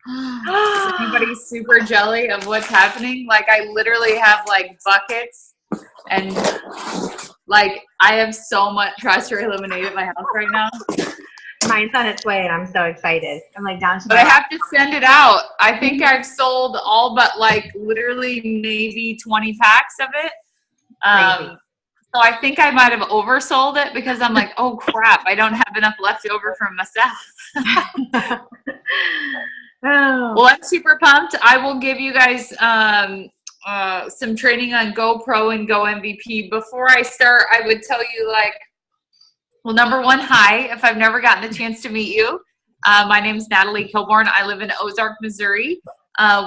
Is anybody super jelly of what's happening? Like I literally have like buckets and like I have so much strawberry lemonade at my house right now. Mine's on its way, and I'm so excited. I'm like down to. But I have to send it out. I think I've sold all but like literally maybe 20 packs of it. So I think I might have oversold it because I'm like, oh crap, I don't have enough left over for myself. Well, I'm super pumped. I will give you guys some training on GoPro and GoMVP. Before I start, I would tell you like, well, number one, hi, if I've never gotten a chance to meet you. My name is Natalie Kilborn. I live in Ozark, Missouri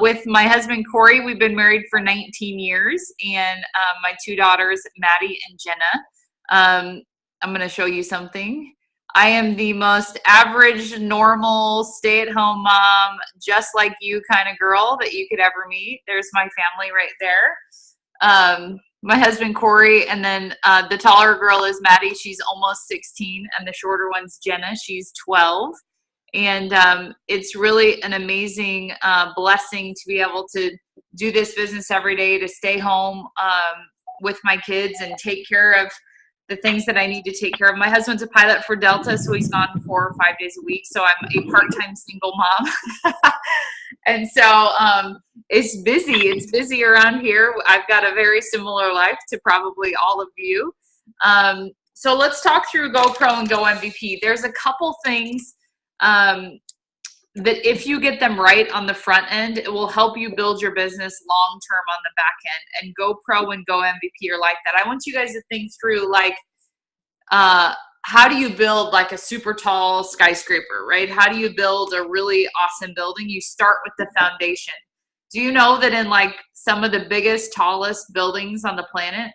with my husband, Corey. We've been married for 19 years, and my two daughters, Maddie and Jenna. I'm going to show you something. I am the most average, normal, stay-at-home mom, just like you kind of girl that you could ever meet. There's my family right there. My husband, Corey, and then the taller girl is Maddie. She's almost 16, and the shorter one's Jenna. She's 12. And it's really an amazing blessing to be able to do this business every day, to stay home with my kids and take care of the things that I need to take care of. My husband's a pilot for Delta, so he's gone 4 or 5 days a week. So I'm a part-time single mom. And so it's busy. It's busy around here. I've got a very similar life to probably all of you. So let's talk through GoPro and GoMVP. There's a couple things that if you get them right on the front end, it will help you build your business long term on the back end. And GoPro and GoMVP are like that. I want you guys to think through like how do you build like a super tall skyscraper, right? How do you build a really awesome building? You start with the foundation. Do you know that in like some of the biggest, tallest buildings on the planet,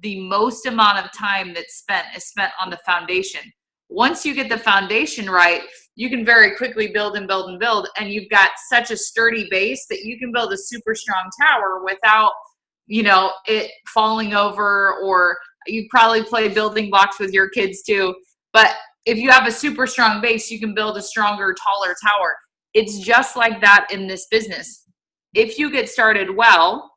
the most amount of time that's spent is spent on the foundation? Once you get the foundation right, you can very quickly build and build and build, and you've got such a sturdy base that you can build a super strong tower without, you know, it falling over. Or you probably play building blocks with your kids too. But if you have a super strong base, you can build a stronger, taller tower. It's just like that in this business. If you get started well,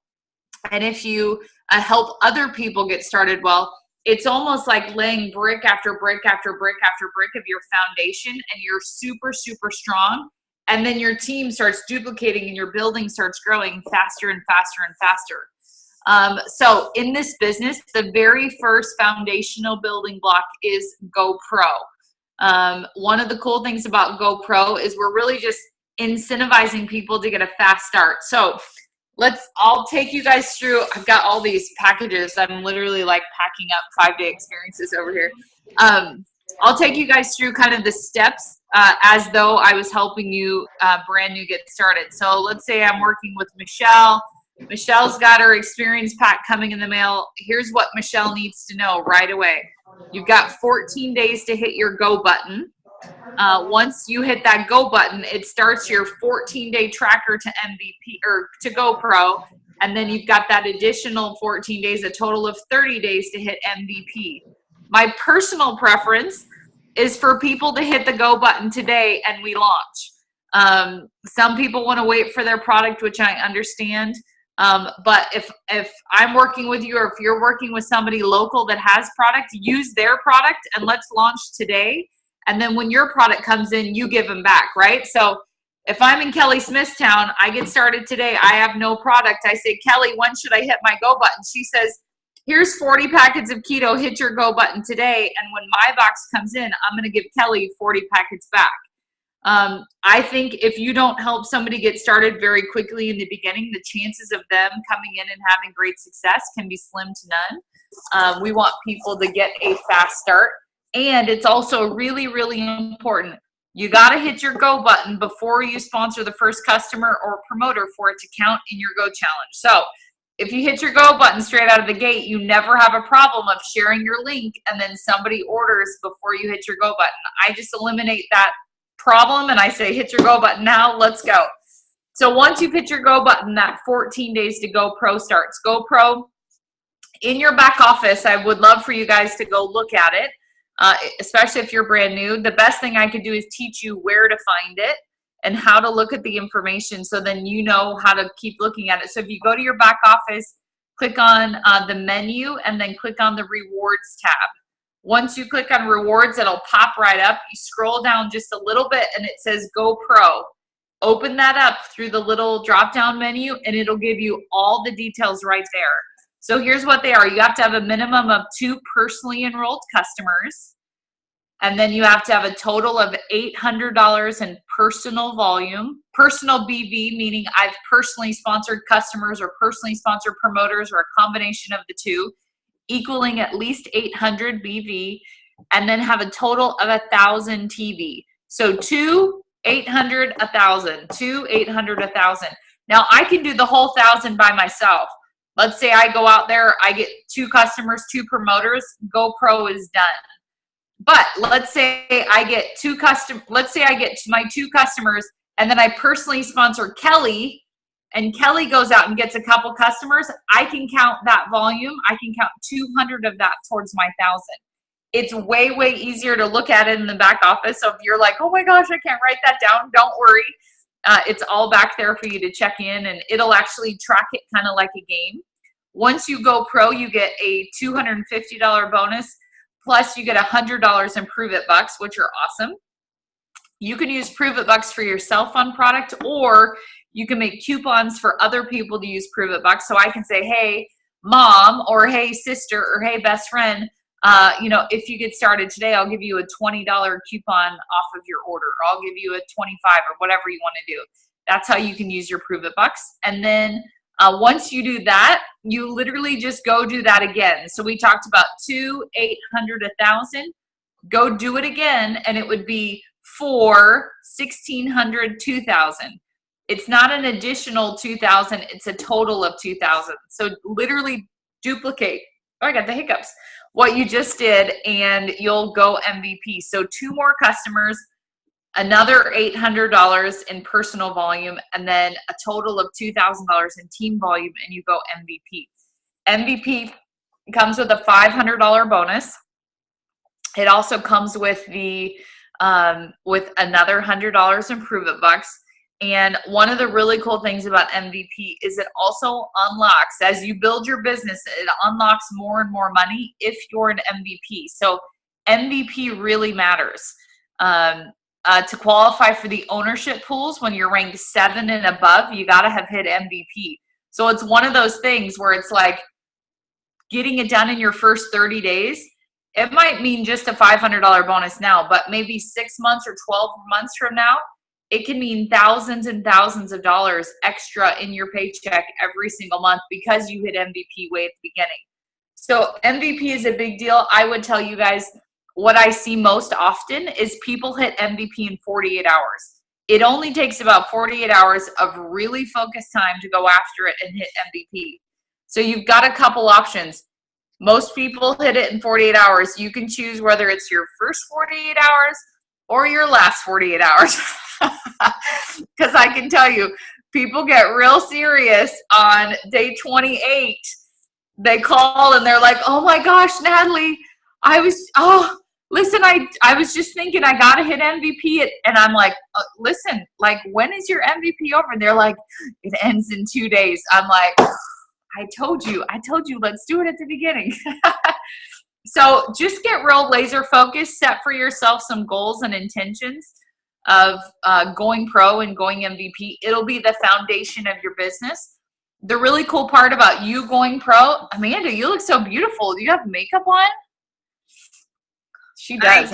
and if you help other people get started well, it's almost like laying brick after brick after brick after brick of your foundation, and you're super, super strong. And then your team starts duplicating and your building starts growing faster and faster and faster. So in this business, the very first foundational building block is GoPro. One of the cool things about GoPro is we're really just incentivizing people to get a fast start. So I'll take you guys through. I've got all these packages. I'm literally like packing up 5-day experiences over here. I'll take you guys through kind of the steps as though I was helping you brand new get started. So let's say I'm working with Michelle. Michelle's got her experience pack coming in the mail. Here's what Michelle needs to know right away. You've got 14 days to hit your go button. Once you hit that go button, it starts your 14-day tracker to MVP or to GoPro. And then you've got that additional 14 days, a total of 30 days to hit MVP. My personal preference is for people to hit the go button today and we launch. Some people want to wait for their product, which I understand. But if I'm working with you, or if you're working with somebody local that has product, use their product and let's launch today. And then when your product comes in, you give them back, right? So if I'm in Kelly Smithtown, I get started today. I have no product. I say, Kelly, when should I hit my go button? She says, here's 40 packets of keto. Hit your go button today. And when my box comes in, I'm going to give Kelly 40 packets back. I think if you don't help somebody get started very quickly in the beginning, the chances of them coming in and having great success can be slim to none. We want people to get a fast start. And it's also really, really important. You got to hit your go button before you sponsor the first customer or promoter for it to count in your go challenge. So if you hit your go button straight out of the gate, you never have a problem of sharing your link and then somebody orders before you hit your go button. I just eliminate that problem and I say, hit your go button now, let's go. So once you've hit your go button, that 14 days to GoPro starts. GoPro in your back office, I would love for you guys to go look at it. Especially if you're brand new. The best thing I could do is teach you where to find it. and how to look at the information, so then you know how to keep looking at it. So if you go to your back office, click on the menu and then click on the rewards tab. Once you click on rewards, it'll pop right up. You scroll down just a little bit and it says Go Pro. Open that up through the little drop down menu and it'll give you all the details right there. So here's what they are. You have to have a minimum of 2 personally enrolled customers. And then you have to have a total of $800 in personal volume. Personal BV, meaning I've personally sponsored customers or personally sponsored promoters or a combination of the two, equaling at least 800 BV. And then have a total of 1,000 TV. So 2, 800, 1,000. 2, 800, 1,000. Now I can do the whole 1,000 by myself. Let's say I go out there, I get 2 customers, 2 promoters, GoPro is done. But let's say I get my 2 customers and then I personally sponsor Kelly and Kelly goes out and gets a couple customers. I can count that volume. I can count 200 of that towards my 1,000. It's way, way easier to look at it in the back office. So if you're like, oh my gosh, I can't write that down, don't worry. It's all back there for you to check in and it'll actually track it kind of like a game. Once you go pro, you get a $250 bonus. Plus, you get $100 in Prove It Bucks, which are awesome. You can use Prove It Bucks for yourself on product, or you can make coupons for other people to use Prove It Bucks. So I can say, hey, mom, or hey, sister, or hey, best friend, if you get started today, I'll give you a $20 coupon off of your order, or I'll give you a $25 or whatever you want to do. That's how you can use your Prove It Bucks. And then once you do that, you literally just go do that again. So we talked about 2, 800, 1,000. Go do it again, and it would be 4, 1,600, 2,000. It's not an additional 2,000. It's a total of 2,000. So literally duplicate. Oh, I got the hiccups. What you just did, and you'll go MVP. So 2 more customers, another $800 in personal volume, and then a total of $2,000 in team volume, and you go MVP. MVP comes with a $500 bonus. It also comes with the with another $100 in Prove It Bucks. And one of the really cool things about MVP is it also unlocks, as you build your business, it unlocks more and more money if you're an MVP. So MVP really matters. To qualify for the ownership pools, when you're ranked 7 and above, you got to have hit MVP. So it's one of those things where it's like getting it done in your first 30 days. It might mean just a $500 bonus now, but maybe 6 months or 12 months from now, it can mean thousands and thousands of dollars extra in your paycheck every single month because you hit MVP way at the beginning. So MVP is a big deal. I would tell you guys, what I see most often is people hit MVP in 48 hours. It only takes about 48 hours of really focused time to go after it and hit MVP. So you've got a couple options. Most people hit it in 48 hours. You can choose whether it's your first 48 hours or your last 48 hours. Because I can tell you, people get real serious on day 28. They call and they're like, oh my gosh, Natalie, I was just thinking I got to hit MVP. And I'm like, listen, like, when is your MVP over? And they're like, it ends in 2 days. I'm like, I told you, let's do it at the beginning. So just get real laser focused, set for yourself some goals and intentions of going pro and going MVP. It'll be the foundation of your business. The really cool part about you going pro, Amanda, you look so beautiful. Do you have makeup on? She does.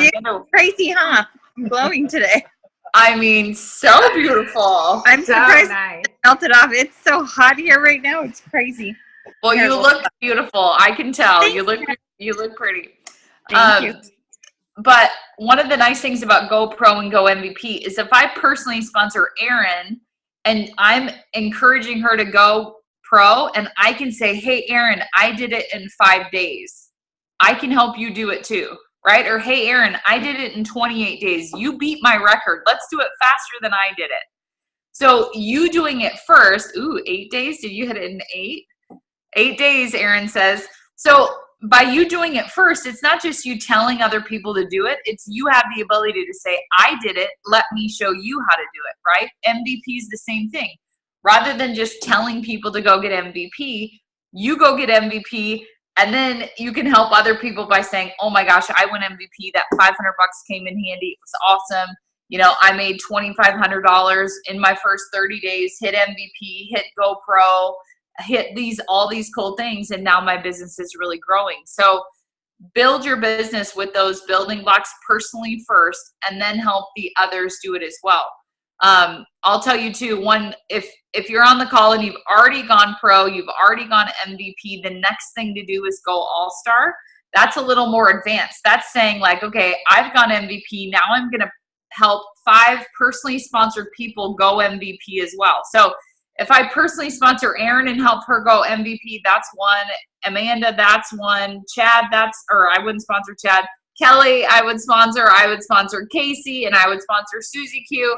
Crazy, huh? I'm glowing today. I mean, so beautiful. I'm So surprised nice. it melted off. It's so hot here right now. It's crazy. Well, you look beautiful. I can tell. Thanks. You look pretty. Thank you. But one of the nice things about Go Pro and Go MVP is if I personally sponsor Erin and I'm encouraging her to go pro, and I can say, hey, Erin, I did it in 5 days. I can help you do it too, right? Or, hey, Erin, I did it in 28 days. You beat my record. Let's do it faster than I did it. So you doing it first, 8 days? Did you hit it in 8? 8 days, Erin says. So by you doing it first, it's not just you telling other people to do it. It's you have the ability to say, I did it. Let me show you how to do it, right? MVP is the same thing. Rather than just telling people to go get MVP, you go get MVP, and then you can help other people by saying, oh my gosh, I won MVP. That $500 came in handy. It was awesome. You know, I made $2,500 in my first 30 days, hit MVP, hit GoPro, hit all these cool things, and now my business is really growing. So build your business with those building blocks personally first, and then help the others do it as well. I'll tell you too, if you're on the call and you've already gone pro, you've already gone MVP, the next thing to do is go all-star. That's a little more advanced. That's saying like, okay, I've gone MVP. Now I'm going to help 5 personally sponsored people go MVP as well. So if I personally sponsor Erin and help her go MVP, that's one. Amanda, that's one. Chad, I wouldn't sponsor Chad. Kelly, I would sponsor. I would sponsor Casey, and I would sponsor Susie Q.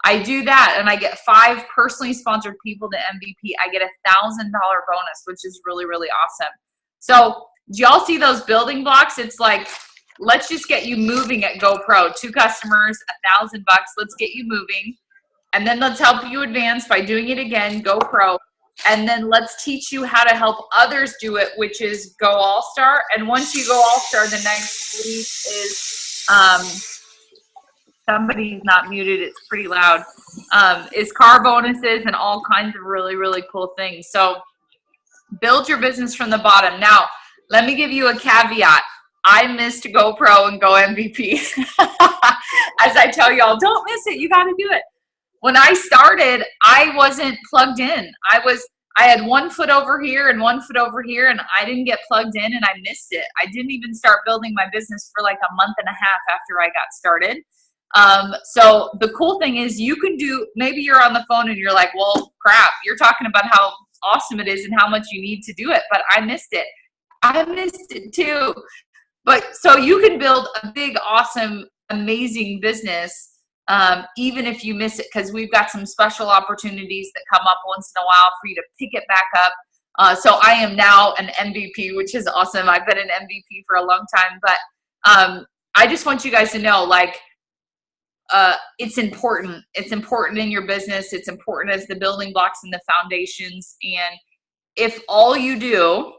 I do that, and I get 5 personally sponsored people to MVP. I get $1,000 bonus, which is really, really awesome. So do y'all see those building blocks? It's like, let's just get you moving at GoPro. 2 customers, $1,000. Let's get you moving. And then let's help you advance by doing it again, GoPro. And then let's teach you how to help others do it, which is go all-star. And once you go all-star, the next week is somebody's not muted, it's pretty loud, is car bonuses and all kinds of really, really cool things. So build your business from the bottom. Now, let me give you a caveat. I missed GoPro and Go MVP. As I tell y'all, don't miss it. You got to do it. When I started, I wasn't plugged in. I had 1 foot over here and 1 foot over here, and I didn't get plugged in, and I missed it. I didn't even start building my business for like a month and a half after I got started. So the cool thing is you can do, maybe you're on the phone and you're like, well, crap, you're talking about how awesome it is and how much you need to do it, but I missed it. I missed it too. But so you can build a big, awesome, amazing business even if you miss it, because we've got some special opportunities that come up once in a while for you to pick it back up. So I am now an MVP, which is awesome. I've been an MVP for a long time, but I just want you guys to know, like, it's important. It's important in your business. It's important as the building blocks and the foundations. And if all you do,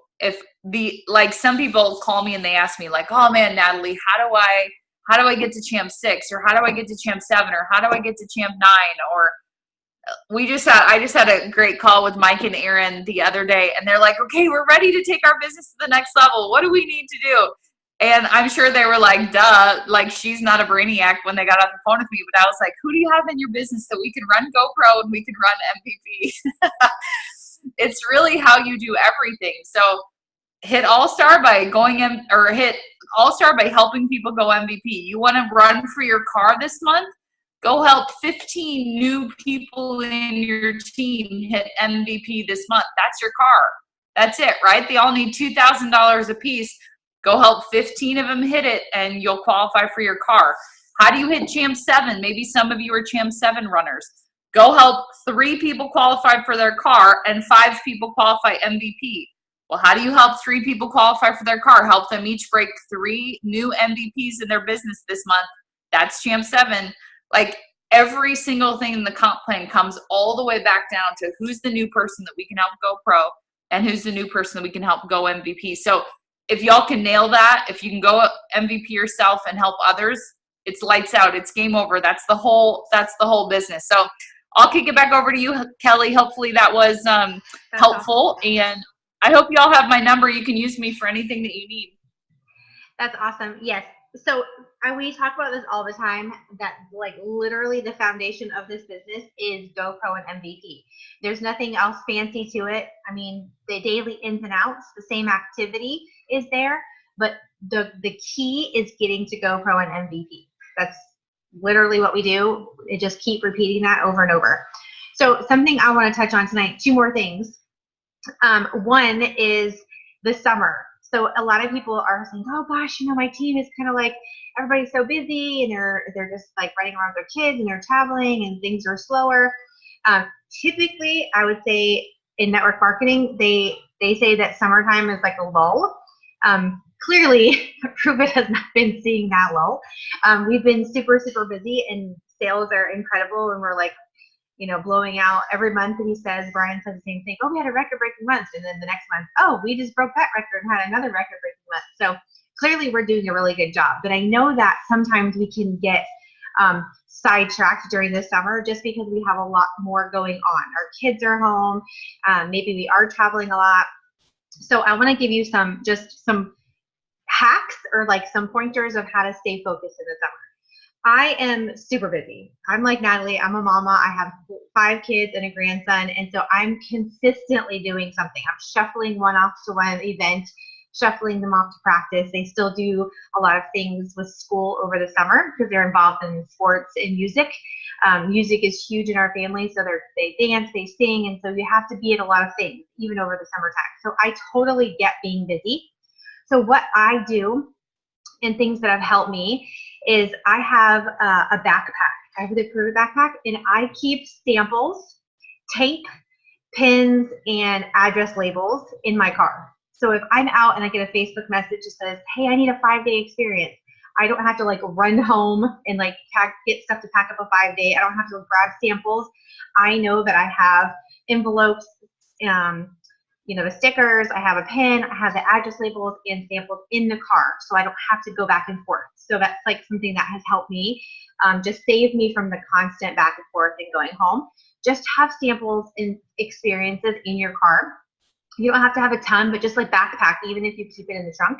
like some people call me and they ask me like, oh man, Natalie, how do I get to champ 6, or how do I get to champ 7, or how do I get to champ 9? Or I just had a great call with Mike and Erin the other day, and they're like, okay, we're ready to take our business to the next level. What do we need to do? And I'm sure they were like, duh, like she's not a brainiac when they got off the phone with me. But I was like, who do you have in your business that we can run GoPro and we can run MVP? It's really how you do everything. So hit all-star by going in, or hit all-star by helping people go MVP. You want to run for your car this month? Go help 15 new people in your team hit MVP this month. That's your car. That's it, right? They all need $2,000 a piece. Go help 15 of them hit it, and you'll qualify for your car. How do you hit Champ 7? Maybe some of you are Champ 7 runners. Go help 3 people qualify for their car and 5 people qualify MVP. Well, how do you help 3 people qualify for their car? Help them each break 3 new MVPs in their business this month. That's Champ 7. Like, every single thing in the comp plan comes all the way back down to who's the new person that we can help go pro and who's the new person that we can help go MVP. So if y'all can nail that, if you can go MVP yourself and help others, it's lights out. It's game over. That's the whole business. So I'll kick it back over to you, Kelly. Hopefully that was helpful. Awesome. And I hope y'all have my number. You can use me for anything that you need. That's awesome. Yes. So we talk about this all the time, that like literally the foundation of this business is GoPro and MVP. There's nothing else fancy to it. I mean, the daily ins and outs, the same activity is there, but the key is getting to GoPro and MVP. That's literally what we do. We just keep repeating that over and over. So something I want to touch on tonight, 2 more things. One is the summer. So a lot of people are saying, oh gosh, you know, my team is kind of like, everybody's so busy and they're just like running around with their kids and they're traveling and things are slower. Typically, I would say in network marketing, they say that summertime is like a lull. Clearly, Reuben has not been seeing that low. We've been super, super busy, and sales are incredible, and we're like, blowing out every month. And Brian says the same thing. Oh, we had a record-breaking month, and then the next month, oh, we just broke that record and had another record-breaking month. So clearly, we're doing a really good job. But I know that sometimes we can get sidetracked during the summer just because we have a lot more going on. Our kids are home. Maybe we are traveling a lot. So I want to give you some hacks or like some pointers of how to stay focused in the summer. I am super busy. I'm like Natalie. I'm a mama. I have 5 kids and a grandson. And so I'm consistently doing something. I'm shuffling one off to one event, shuffling them off to practice. They still do a lot of things with school over the summer because they're involved in sports and music. Music is huge in our family. So they dance, they sing. And so you have to be at a lot of things, even over the summertime. So I totally get being busy. So what I do and things that have helped me is I have a backpack. I have the Crew backpack, and I keep samples, tape, pins, and address labels in my car. So if I'm out and I get a Facebook message that says, hey, I need a 5-day experience, I don't have to like run home and like get stuff to pack up a 5-day. I don't have to grab samples. I know that I have envelopes, the stickers, I have a pen, I have the address labels and samples in the car, so I don't have to go back and forth. So that's like something that has helped me, just save me from the constant back and forth and going home. Just have samples and experiences in your car. You don't have to have a ton, but just like backpack, even if you keep it in the trunk.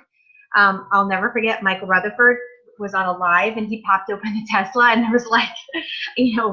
I'll never forget Michael Rutherford was on a live, and he popped open the Tesla, and there was like,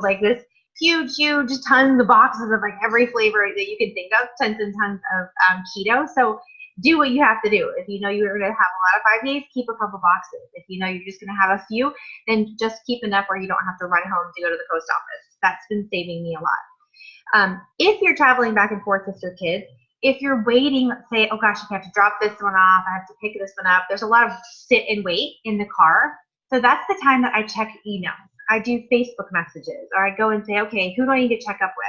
like this huge tons of boxes of like every flavor that you can think of, tons and tons of keto. So do what you have to do. If you know you're going to have a lot of 5 days, keep a couple boxes. If you know you're just going to have a few, then just keep enough where you don't have to run home to go to the post office. That's been saving me a lot. If you're traveling back and forth with your kids, if you're waiting, say, oh gosh, I have to drop this one off, I have to pick this one up, there's a lot of sit and wait in the car. So that's the time that I check emails. I do Facebook messages, or I go and say, okay, who do I need to check up with?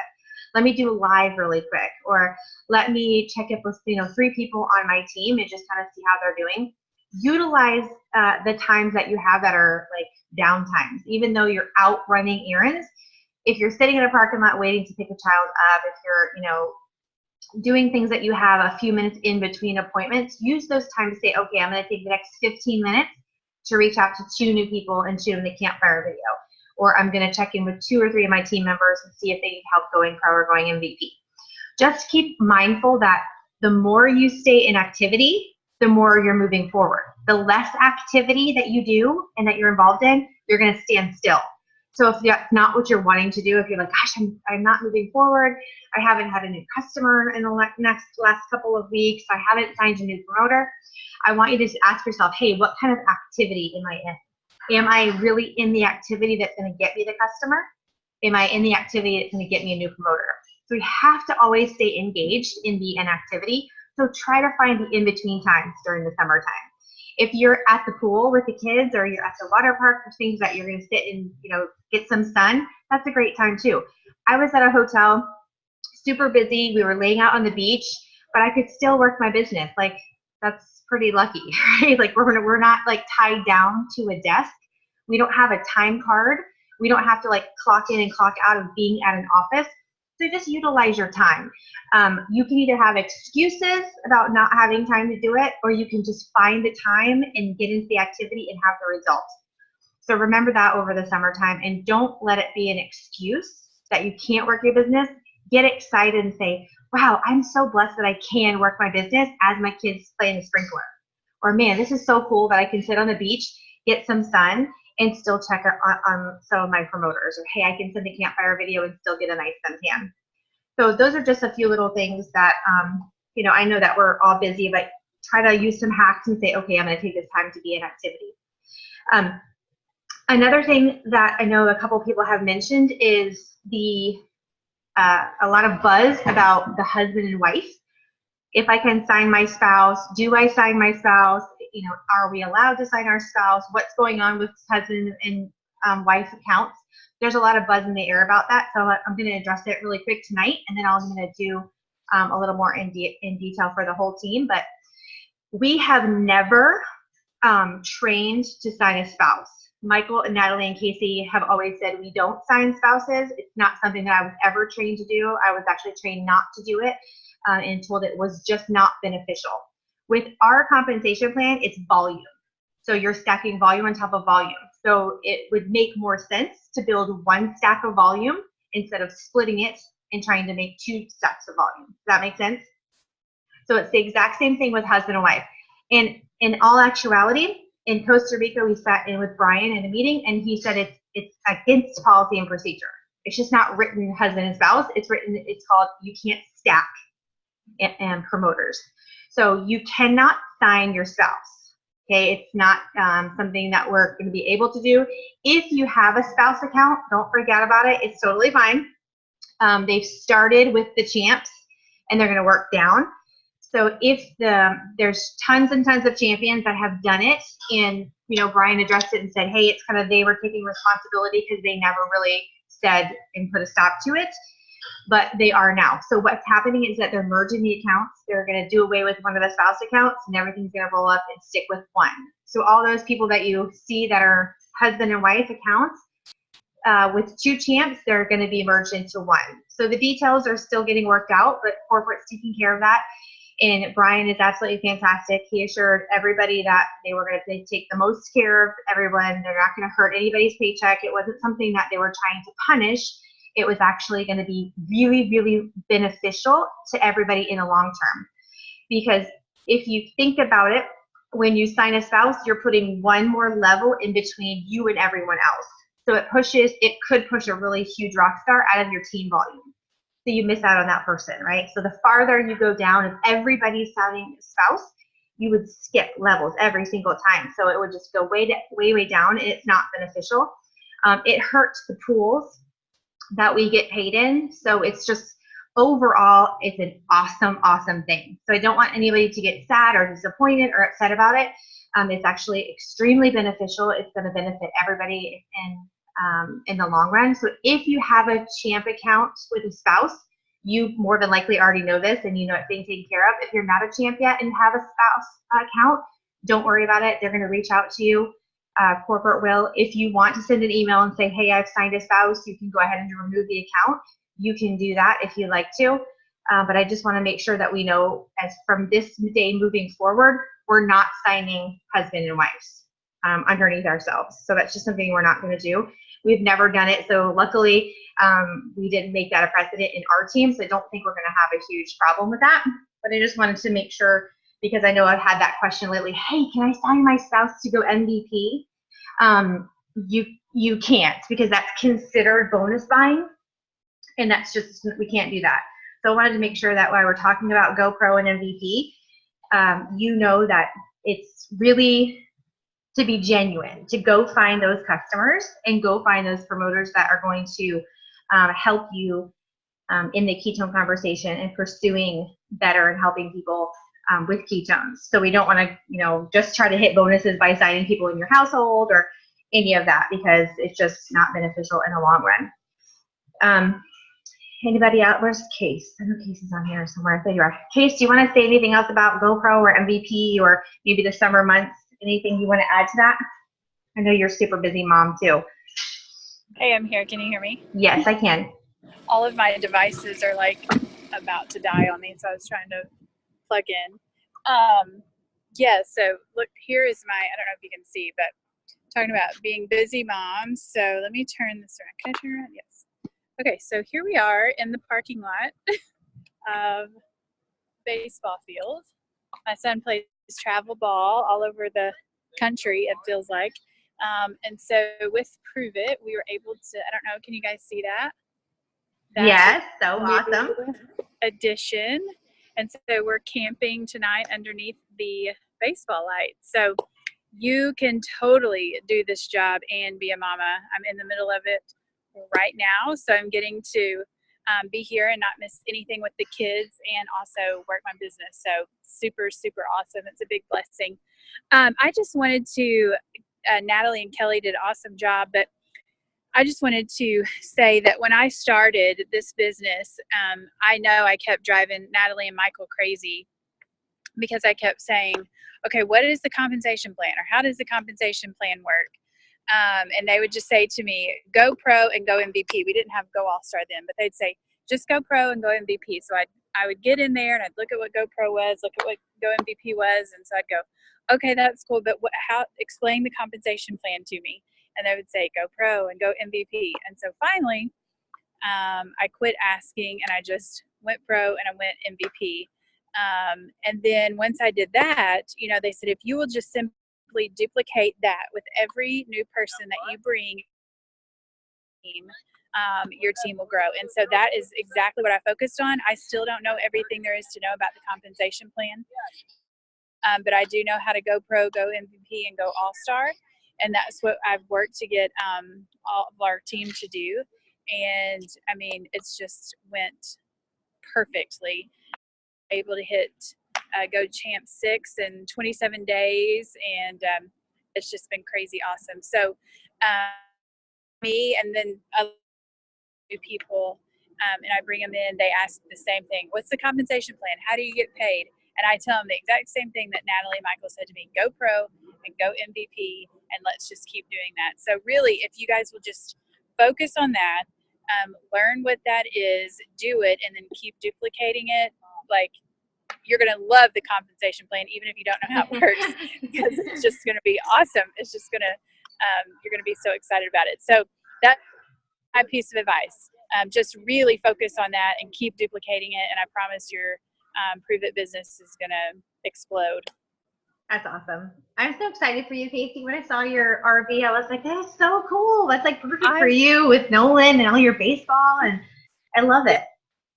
Let me do a live really quick, or let me check up with 3 people on my team and just kind of see how they're doing. Utilize the times that you have that are like down times, even though you're out running errands. If you're sitting in a parking lot waiting to pick a child up, if you're doing things that you have a few minutes in between appointments, use those times to say, okay, I'm going to take the next 15 minutes to reach out to 2 new people and shoot them the campfire video. Or I'm going to check in with 2 or 3 of my team members and see if they need help going pro or going MVP. Just keep mindful that the more you stay in activity, the more you're moving forward. The less activity that you do and that you're involved in, you're going to stand still. So if that's not what you're wanting to do, if you're like, gosh, I'm not moving forward, I haven't had a new customer in the last couple of weeks, I haven't signed a new promoter, I want you to just ask yourself, hey, what kind of activity am I in? Am I really in the activity that's going to get me the customer? Am I in the activity that's going to get me a new promoter? So we have to always stay engaged in the inactivity. So try to find the in-between times during the summertime. If you're at the pool with the kids, or you're at the water park for things that you're going to sit and get some sun, that's a great time too. I was at a hotel, super busy. We were laying out on the beach, but I could still work my business. Like, that's pretty lucky, right? Like we're not like tied down to a desk. We don't have a time card. We don't have to like clock in and clock out of being at an office. So just utilize your time. You can either have excuses about not having time to do it, or you can just find the time and get into the activity and have the results. So remember that over the summertime, and don't let it be an excuse that you can't work your business. Get excited and say, wow, I'm so blessed that I can work my business as my kids play in the sprinkler. Or man, this is so cool that I can sit on the beach, get some sun, and still check on some of my promoters. Or hey, I can send a campfire video and still get a nice suntan. So those are just a few little things that, I know that we're all busy, but try to use some hacks and say, okay, I'm going to take this time to be in activity. Another thing that I know a couple people have mentioned is a lot of buzz about the husband and wife. If I can sign my spouse, do I sign my spouse? Are we allowed to sign our spouse? What's going on with husband and wife accounts? There's a lot of buzz in the air about that, so I'm going to address it really quick tonight, and then I'm going to do a little more in detail for the whole team. But We have never trained to sign a spouse. Michael and Natalie and Casey have always said we don't sign spouses. It's not something that I was ever trained to do. I was actually trained not to do it and told it was just not beneficial. With our compensation plan, it's volume. So you're stacking volume on top of volume. So it would make more sense to build one stack of volume instead of splitting it and trying to make two stacks of volume. Does that make sense? So it's the exact same thing with husband and wife. And in all actuality, in Costa Rica, we sat in with Brian in a meeting, and he said it's against policy and procedure. It's just not written husband and spouse. It's called you can't stack and promoters. So you cannot sign your spouse. Okay, it's not something that we're going to be able to do. If you have a spouse account, don't forget about it. It's totally fine. They've started with the champs, and they're going to work down. So if there's tons and tons of champions that have done it, and Brian addressed it and said, hey, it's kind of they were taking responsibility because they never really said and put a stop to it, but they are now. So what's happening is that they're merging the accounts. They're going to do away with one of the spouse accounts, and everything's going to roll up and stick with one. So all those people that you see that are husband and wife accounts with two champs, they're going to be merged into one. So the details are still getting worked out, but corporate's taking care of that. And Brian is absolutely fantastic. He assured everybody that they were going to take the most care of everyone. They're not going to hurt anybody's paycheck. It wasn't something that they were trying to punish. It was actually going to be really, really beneficial to everybody in the long term. Because if you think about it, when you sign a spouse, you're putting one more level in between you and everyone else. So it could push a really huge rock star out of your team volume. So you miss out on that person, right? So the farther you go down, if everybody's signing a spouse, you would skip levels every single time. So it would just go way down, and it's not beneficial. It hurts the pools that we get paid in. So it's just overall, it's an awesome, awesome thing. So I don't want anybody to get sad or disappointed or upset about it. It's actually extremely beneficial. It's going to benefit everybody in the long run. So if you have a champ account with a spouse, you more than likely already know this and you know it's being taken care of. If you're not a champ yet and have a spouse account, don't worry about it. They're going to reach out to you. Corporate will. If you want to send an email and say, hey, I've signed a spouse, you can go ahead and remove the account. You can do that if you'd like to. But I just want to make sure that we know, as from this day moving forward, we're not signing husband and wives underneath ourselves. So that's just something we're not going to do. We've never done it. So luckily, we didn't make that a precedent in our team. So I don't think we're going to have a huge problem with that. But I just wanted to make sure, because I know I've had that question lately, hey, can I sign my spouse to go MVP? You can't, because that's considered bonus buying. And that's just, we can't do that. So I wanted to make sure that while we're talking about GoPro and MVP, you know that it's really to be genuine, to go find those customers and go find those promoters that are going to help you in the ketone conversation and pursuing better and helping people with ketones. So we don't want to, just try to hit bonuses by signing people in your household or any of that, because it's just not beneficial in the long run. Anybody out? Where's Case? I know Case is on here somewhere. There you are. Case, do you want to say anything else about GoPro or MVP or maybe the summer months? Anything you want to add to that? I know you're a super busy mom too. Hey, I'm here. Can you hear me? Yes, I can. All of my devices are like about to die on me, so I was trying to plug in. Yeah, so look, here is my, I don't know if you can see, but talking about being busy moms. So let me turn this around. Can I turn around? Yes. Okay, so here we are in the parking lot of baseball field. My son plays travel ball all over the country, it feels like. And so with Prove It, we were able to, I don't know, can you guys see that? Yes, so awesome. Addition. And so we're camping tonight underneath the baseball lights. So you can totally do this job and be a mama. I'm in the middle of it right now, so I'm getting to be here and not miss anything with the kids and also work my business. So super, super awesome. It's a big blessing. I just wanted to, Natalie and Kelly did an awesome job, but I just wanted to say that when I started this business, I know I kept driving Natalie and Michael crazy because I kept saying, okay, what is the compensation plan, or how does the compensation plan work? And they would just say to me, go pro and go MVP. We didn't have go all-star then, but they'd say, just go pro and go MVP. So I would get in there and I'd look at what go pro was, look at what go MVP was. And so I'd go, okay, that's cool. But explain the compensation plan to me. And they would say, go pro and go MVP. And so finally, I quit asking and I just went pro and I went MVP. And then once I did that, they said, if you will just simply duplicate that with every new person that you bring, your team will grow. And so that is exactly what I focused on. I still don't know everything there is to know about the compensation plan, but I do know how to go pro, go MVP, and go all-star. And that's what I've worked to get all of our team to do. And I mean, it's just went perfectly. Able to hit go champ 6 in 27 days, and it's just been crazy awesome. So me and then other people, and I bring them in, they ask the same thing. What's the compensation plan? How do you get paid? And I tell them the exact same thing that Natalie and Michael said to me: go pro and go MVP, and let's just keep doing that. So really, if you guys will just focus on that, learn what that is, do it, and then keep duplicating it, like, you're going to love the compensation plan, even if you don't know how it works, because it's just going to be awesome. It's just going to, you're going to be so excited about it. So that's my piece of advice. Just really focus on that and keep duplicating it. And I promise your Prove It business is going to explode. That's awesome. I'm so excited for you, Casey. When I saw your RV, I was like, that is so cool. That's like perfect for you with Nolan and all your baseball. And I love it.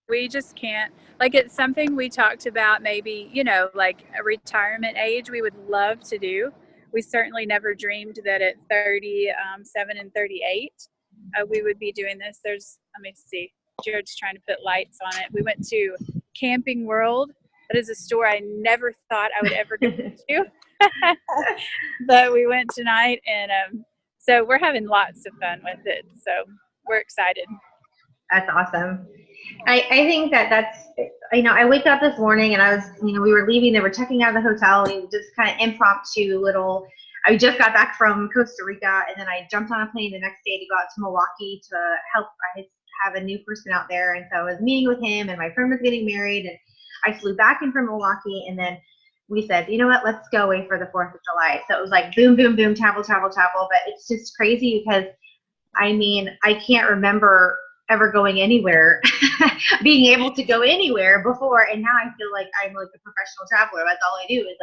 We just can't, like, it's something we talked about, maybe, like a retirement age we would love to do. We certainly never dreamed that at 37 and 38 we would be doing this. Let me see, Jared's trying to put lights on it. We went to Camping World. That is a store I never thought I would ever go to. But we went tonight, and so we're having lots of fun with it. So we're excited. That's awesome. I think that's, I wake up this morning and I was, we were leaving, they were checking out of the hotel, and just kind of impromptu little, I just got back from Costa Rica, and then I jumped on a plane the next day to go out to Milwaukee to help. I have a new person out there, and so I was meeting with him, and my friend was getting married, and I flew back in from Milwaukee, and then we said, you know what, let's go away for the 4th of July. So it was like boom, boom, boom, travel, but it's just crazy because, I can't remember ever going anywhere, being able to go anywhere before, and now I feel like I'm like a professional traveler. That's all I do is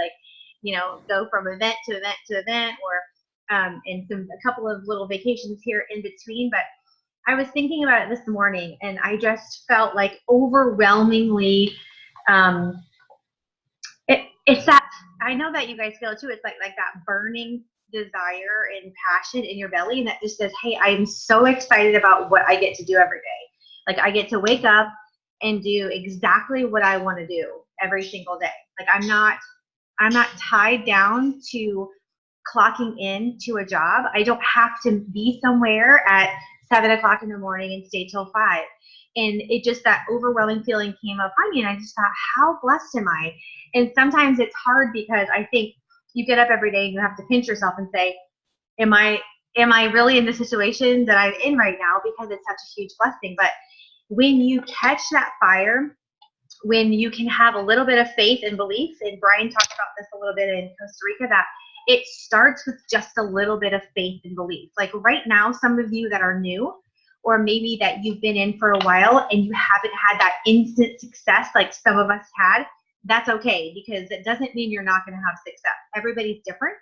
go from event to event to event, or and a couple of little vacations here in between. But I was thinking about it this morning, and I just felt like overwhelmingly, it's that, I know that you guys feel it too. It's like that burning desire and passion in your belly, and that just says, hey, I'm so excited about what I get to do every day. Like, I get to wake up and do exactly what I want to do every single day. Like, I'm not tied down to clocking in to a job. I don't have to be somewhere at 7 o'clock in the morning and stay till 5. And it just, that overwhelming feeling came upon me, and I just thought, how blessed am I? And sometimes it's hard because I think you get up every day and you have to pinch yourself and say, am I really in the situation that I'm in right now? Because it's such a huge blessing. But when you catch that fire, when you can have a little bit of faith and belief, and Brian talked about this a little bit in Costa Rica, that it starts with just a little bit of faith and belief. Like right now, some of you that are new, or maybe that you've been in for a while and you haven't had that instant success like some of us had, that's okay, because it doesn't mean you're not going to have success. Everybody's different.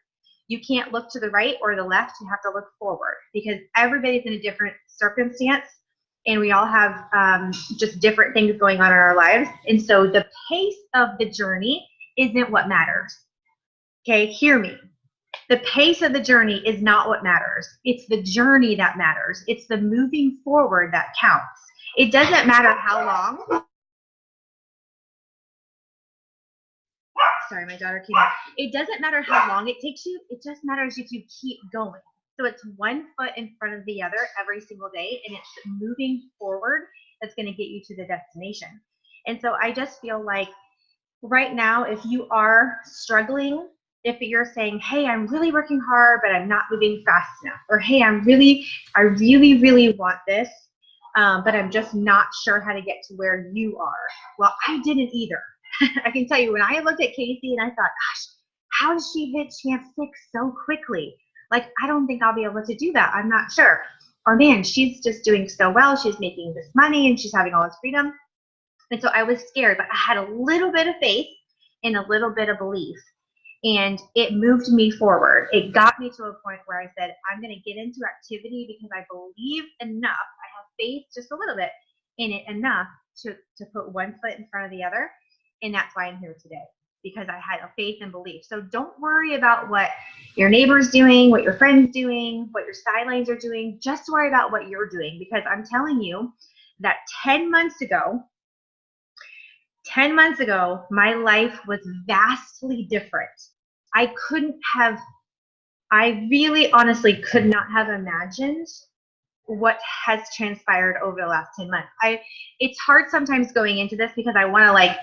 You can't look to the right or the left. You have to look forward, because everybody's in a different circumstance, and we all have just different things going on in our lives. And so the pace of the journey isn't what matters. Okay, hear me. The pace of the journey is not what matters. It's the journey that matters. It's the moving forward that counts. It doesn't matter how long. Sorry, my daughter came in. It doesn't matter how long it takes you. It just matters if you keep going. So it's one foot in front of the other every single day, and it's moving forward that's going to get you to the destination. And so I just feel like right now, if you are struggling, if you're saying, hey, I'm really working hard, but I'm not moving fast enough, or hey, I really want this, but I'm just not sure how to get to where you are. Well, I didn't either. I can tell you, when I looked at Casey and I thought, gosh, how does she hit Champ 6 so quickly? Like, I don't think I'll be able to do that. I'm not sure. Or man, she's just doing so well. She's making this money and she's having all this freedom. And so I was scared, but I had a little bit of faith and a little bit of belief. And it moved me forward. It got me to a point where I said, I'm going to get into activity because I believe enough. I have faith just a little bit in it enough to put one foot in front of the other. And that's why I'm here today, because I had a faith and belief. So don't worry about what your neighbor's doing, what your friend's doing, what your sidelines are doing. Just worry about what you're doing, because I'm telling you that 10 months ago, my life was vastly different. I really honestly could not have imagined what has transpired over the last 10 months. It's hard sometimes going into this because I want to like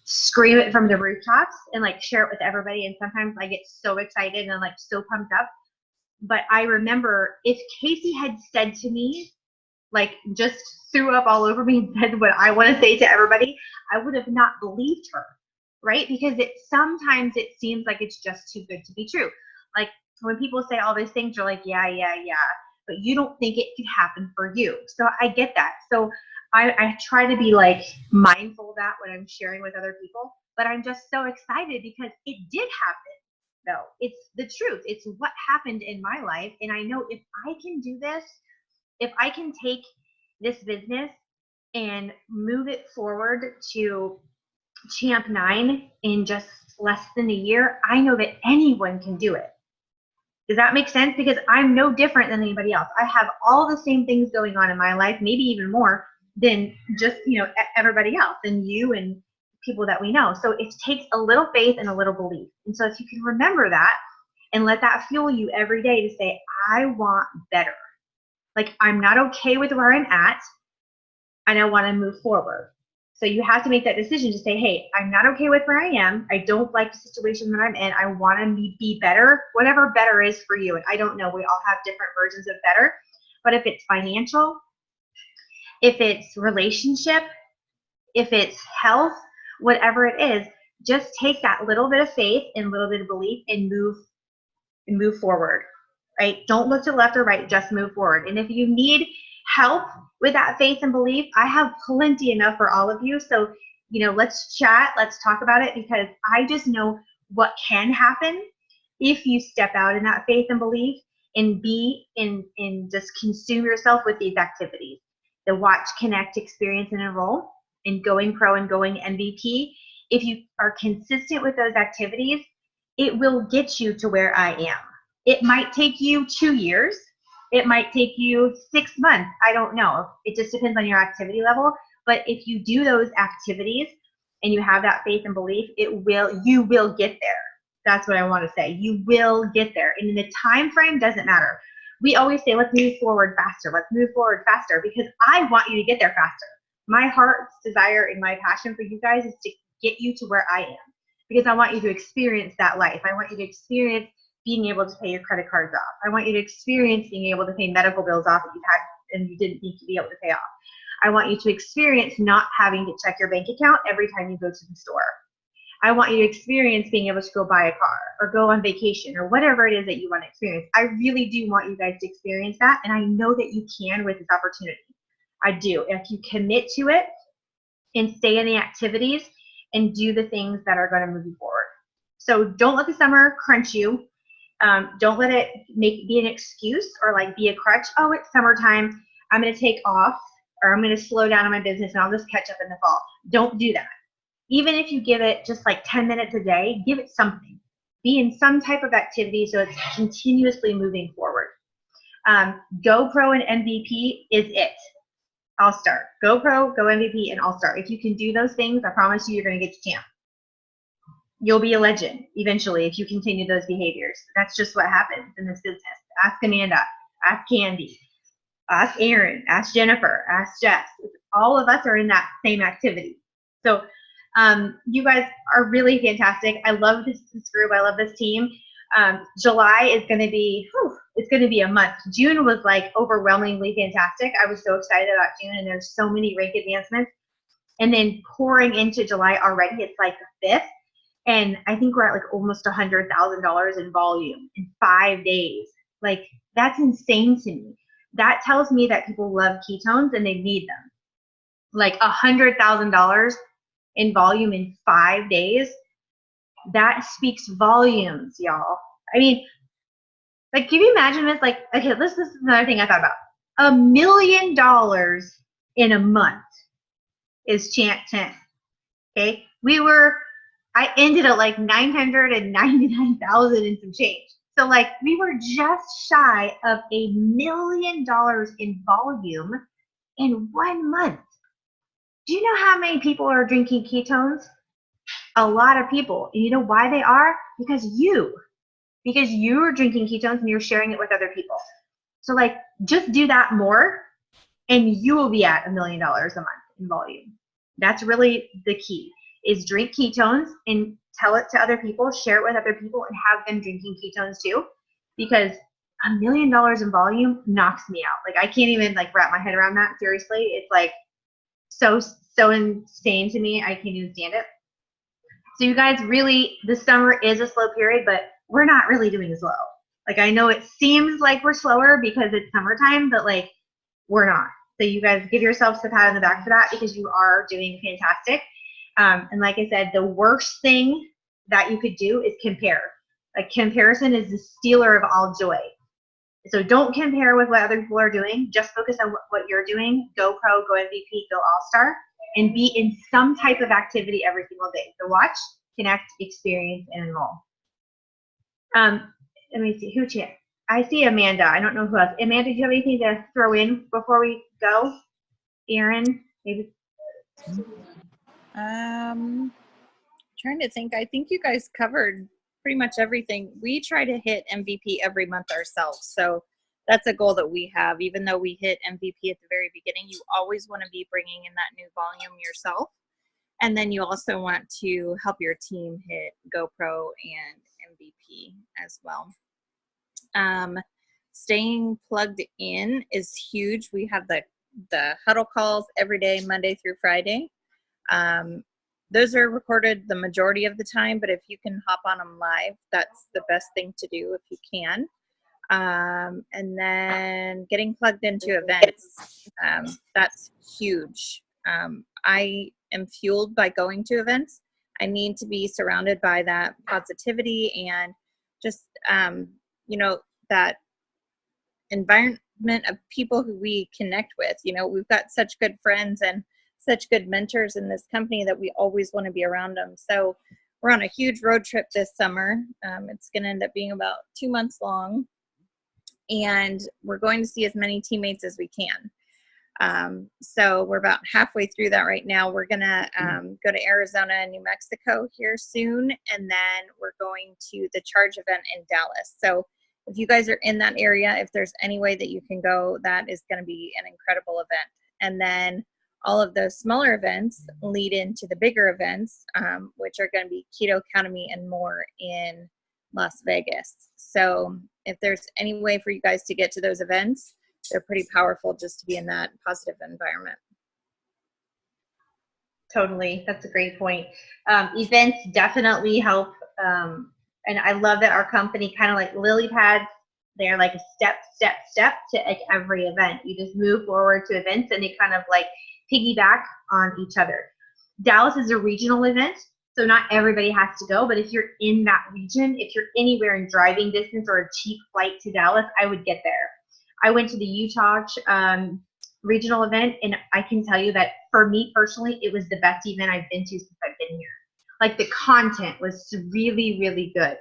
scream it from the rooftops and like share it with everybody. And sometimes I get so excited and like so pumped up. But I remember if Casey had said to me, like just threw up all over me and said what I want to say to everybody, I would have not believed her, right? Because sometimes it seems like it's just too good to be true. Like when people say all these things, you're like, yeah, but you don't think it could happen for you. So I get that. So I try to be like mindful of that when I'm sharing with other people, but I'm just so excited because it did happen though. It's the truth. It's what happened in my life. And I know if I can do this, if I can take this business and move it forward to Champ 9 in just less than a year, I know that anyone can do it. Does that make sense? Because I'm no different than anybody else. I have all the same things going on in my life, maybe even more than just, everybody else and you and people that we know. So it takes a little faith and a little belief. And so if you can remember that and let that fuel you every day to say, I want better. Like, I'm not okay with where I'm at, and I want to move forward. So you have to make that decision to say, hey, I'm not okay with where I am. I don't like the situation that I'm in. I want to be better, whatever better is for you. And I don't know, we all have different versions of better. But if it's financial, if it's relationship, if it's health, whatever it is, just take that little bit of faith and a little bit of belief and move forward. Right? Don't look to the left or right, just move forward. And if you need help with that faith and belief, I have plenty enough for all of you. So, let's chat, let's talk about it, because I just know what can happen if you step out in that faith and belief and be in just consume yourself with these activities. The Watch, Connect, Experience, and Enroll, and Going Pro and Going MVP. If you are consistent with those activities, it will get you to where I am. It might take you 2 years. It might take you 6 months. I don't know. It just depends on your activity level. But if you do those activities and you have that faith and belief, you will get there. That's what I want to say. You will get there. And the time frame doesn't matter. We always say, let's move forward faster. Let's move forward faster, because I want you to get there faster. My heart's desire and my passion for you guys is to get you to where I am, because I want you to experience that life. I want you to experience being able to pay your credit cards off. I want you to experience being able to pay medical bills off that you had and you didn't need to be able to pay off. I want you to experience not having to check your bank account every time you go to the store. I want you to experience being able to go buy a car or go on vacation or whatever it is that you want to experience. I really do want you guys to experience that, and I know that you can with this opportunity. I do. If you commit to it and stay in the activities and do the things that are going to move you forward. So don't let the summer crunch you. Don't let it be an excuse or like be a crutch. Oh, it's summertime, I'm going to take off, or I'm going to slow down on my business and I'll just catch up in the fall. Don't do that. Even if you give it just like 10 minutes a day, give it something. Be in some type of activity so it's continuously moving forward. GoPro and MVP is it. I'll start. GoPro, Go MVP, and I'll start. If you can do those things, I promise you, you're going to get to champ. You'll be a legend eventually if you continue those behaviors. That's just what happens in this business. Ask Amanda, ask Candy, ask Aaron, ask Jennifer, ask Jess. All of us are in that same activity. So You guys are really fantastic. I love this group. I love this team. July is going to be, it's going to be a month. June was like overwhelmingly fantastic. I was so excited about June, and there's so many rank advancements. And then pouring into July already, it's like the 5th. And I think we're at like almost $100,000 in volume in 5 days. Like, that's insane to me. That tells me that people love ketones and they need them. Like $100,000 in volume in 5 days. That speaks volumes, y'all. I mean, like, can you imagine this? Like, okay, this is another thing I thought about. $1 million in a month is Chant 10. Okay, I ended at like 999,000 and some change. So like, we were just shy of $1 million in volume in 1 month. Do you know how many people are drinking ketones? A lot of people. And you know why they are? Because you're drinking ketones and you're sharing it with other people. So like, just do that more and you will be at $1 million a month in volume. That's really the key, is drink ketones and tell it to other people, share it with other people, and have them drinking ketones too. Because $1 million in volume knocks me out. Like, I can't even like wrap my head around that. Seriously, it's like so insane to me. I can't even stand it. So you guys, really, the summer is a slow period, but we're not really doing slow. Like, I know it seems like we're slower because it's summertime, but like, we're not. So you guys, give yourselves a pat on the back for that, because you are doing fantastic. And like I said, the worst thing that you could do is compare. Like, comparison is the stealer of all joy. So don't compare with what other people are doing. Just focus on what you're doing. Go pro, go MVP, go all-star, and be in some type of activity every single day. So watch, connect, experience, and enroll. Let me see, who chat? I see Amanda. I don't know who else. Amanda, do you have anything to throw in before we go? Aaron, maybe? Trying to think. I think you guys covered pretty much everything. We try to hit MVP every month ourselves. So that's a goal that we have. Even though we hit MVP at the very beginning, you always want to be bringing in that new volume yourself. And then you also want to help your team hit GoPro and MVP as well. Staying plugged in is huge. We have the huddle calls every day, Monday through Friday. Those are recorded the majority of the time, but if you can hop on them live, that's the best thing to do if you can. And then getting plugged into events, that's huge. I am fueled by going to events. I need to be surrounded by that positivity and just, that environment of people who we connect with. We've got such good friends and such good mentors in this company that we always want to be around them. So we're on a huge road trip this summer. It's going to end up being about 2 months long, and we're going to see as many teammates as we can. So we're about halfway through that right now. We're going to go to Arizona and New Mexico here soon, and then we're going to the Charge event in Dallas. So if you guys are in that area, if there's any way that you can go, that is going to be an incredible event. And then all of those smaller events lead into the bigger events, which are going to be Keto Academy and more in Las Vegas. So if there's any way for you guys to get to those events, they're pretty powerful just to be in that positive environment. Totally. That's a great point. Events definitely help. And I love that our company, kind of like lily pads, they're like a step to like every event. You just move forward to events and they kind of like piggyback on each other. Dallas is a regional event, so not everybody has to go, but if you're in that region, if you're anywhere in driving distance or a cheap flight to Dallas, I would get there. I went to the Utah regional event, and I can tell you that for me personally, it was the best event I've been to since I've been here. Like, the content was really, really good.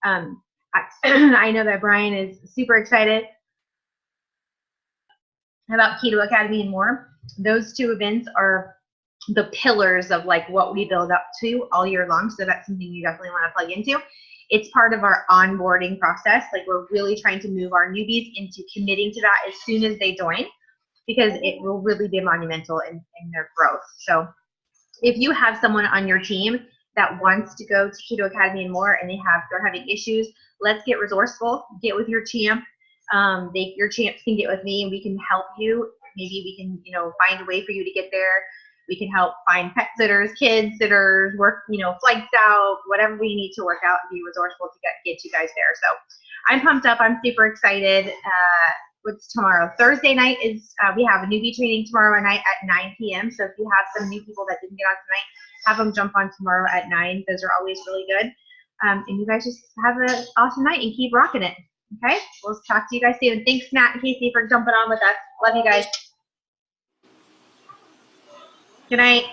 I know that Brian is super excited about Keto Academy and more. Those two events are the pillars of like what we build up to all year long. So that's something you definitely want to plug into. It's part of our onboarding process. Like, we're really trying to move our newbies into committing to that as soon as they join, because it will really be monumental in their growth. So if you have someone on your team that wants to go to Keto Academy and more, and they're having issues, let's get resourceful. Get with your champ. Your champs can get with me, and we can help you. Maybe we can, find a way for you to get there. We can help find pet sitters, kids sitters, work, flights out, whatever we need to work out and be resourceful to get you guys there. So I'm pumped up. I'm super excited. What's tomorrow? Thursday night is, we have a newbie training tomorrow night at 9 p.m. So if you have some new people that didn't get on tonight, have them jump on tomorrow at 9. Those are always really good. And you guys just have an awesome night and keep rocking it. Okay? We'll talk to you guys soon. Thanks, Matt and Casey, for jumping on with us. Love you guys. Good night.